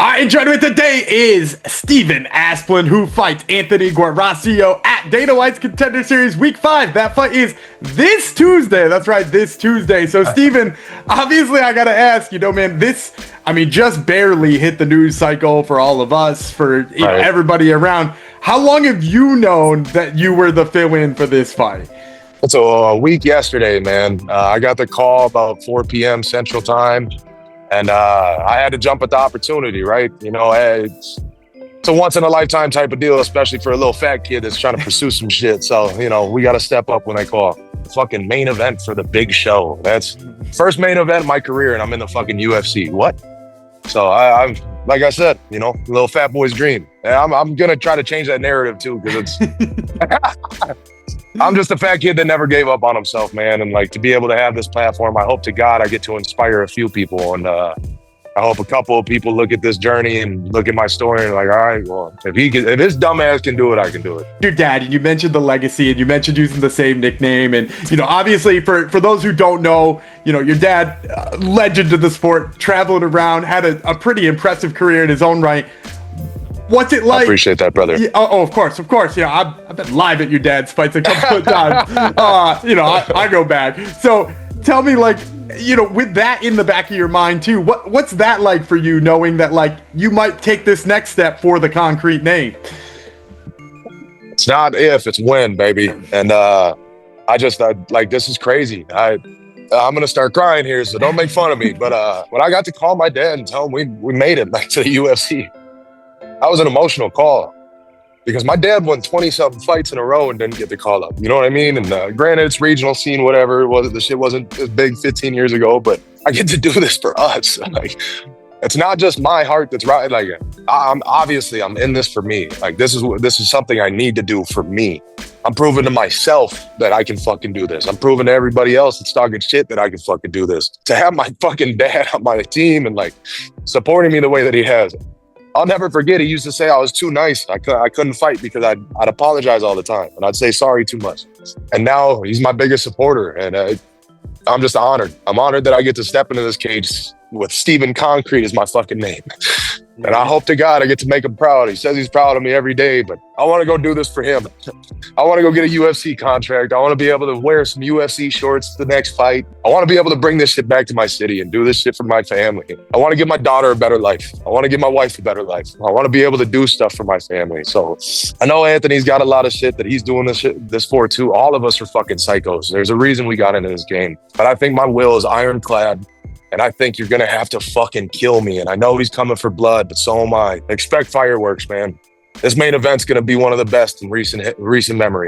All right, joining me today is Steven Asplund, who fights Anthony Guarascio at Dana White's Contender Series Week 5. That fight is this Tuesday. That's right, this Tuesday. So, Steven, obviously, I got to ask, man, just barely hit the news cycle for all of us, for everybody around. How long have you known that you were the fill-in for this fight? It's a week yesterday, man. I got the call about 4 p.m. Central Time. And I had to jump at the opportunity, right? It's a once-in-a-lifetime type of deal, especially for a little fat kid that's trying to pursue some shit. So, we got to step up when they call. Fucking main event for the big show. That's first main event in my career, and I'm in the fucking UFC. What? So I'm like I said, little fat boy's dream. And I'm going to try to change that narrative, too, because it's... I'm just a fat kid that never gave up on himself, man. And to be able to have this platform, I hope to God I get to inspire a few people. And I hope a couple of people look at this journey and look at my story and all right, well, if this dumbass can do it, I can do it. Your dad, and you mentioned the legacy, and you mentioned using the same nickname. And, obviously for those who don't know, your dad, legend of the sport, traveling around, had a pretty impressive career in his own right. What's it like? I appreciate that, brother. Of course. I've been live at your dad's fights a couple of times. I go back. So tell me, with that in the back of your mind too, what's that like for you, knowing that you might take this next step for the concrete name? It's not if, it's when, baby. And this is crazy. I'm gonna start crying here, so don't make fun of me. But when I got to call my dad and tell him we made it back to the UFC. That was an emotional call because my dad won 20-something fights in a row and didn't get the call up. You know what I mean? And granted, it's regional scene, whatever. The shit wasn't as big 15 years ago, but I get to do this for us. It's not just my heart that's right. I'm in this for me. This is something I need to do for me. I'm proving to myself that I can fucking do this. I'm proving to everybody else that's talking shit that I can fucking do this. To have my fucking dad on my team and supporting me the way that he has. I'll never forget, he used to say I was too nice. I couldn't fight because I'd apologize all the time. And I'd say sorry too much. And now he's my biggest supporter. And I'm just honored. I'm honored that I get to step into this cage with Steven Concrete as my fucking name. And I hope to God I get to make him proud. He says he's proud of me every day, but I want to go do this for him. I want to go get a UFC contract. I want to be able to wear some UFC shorts the next fight. I want to be able to bring this shit back to my city and do this shit for my family. I want to give my daughter a better life. I want to give my wife a better life. I want to be able to do stuff for my family. So I know Anthony's got a lot of shit that he's doing this for too. All of us are fucking psychos. There's a reason we got into this game. But I think my will is ironclad. And I think you're going to have to fucking kill me. And I know he's coming for blood, but so am I. Expect fireworks, man. This main event's going to be one of the best in recent memory.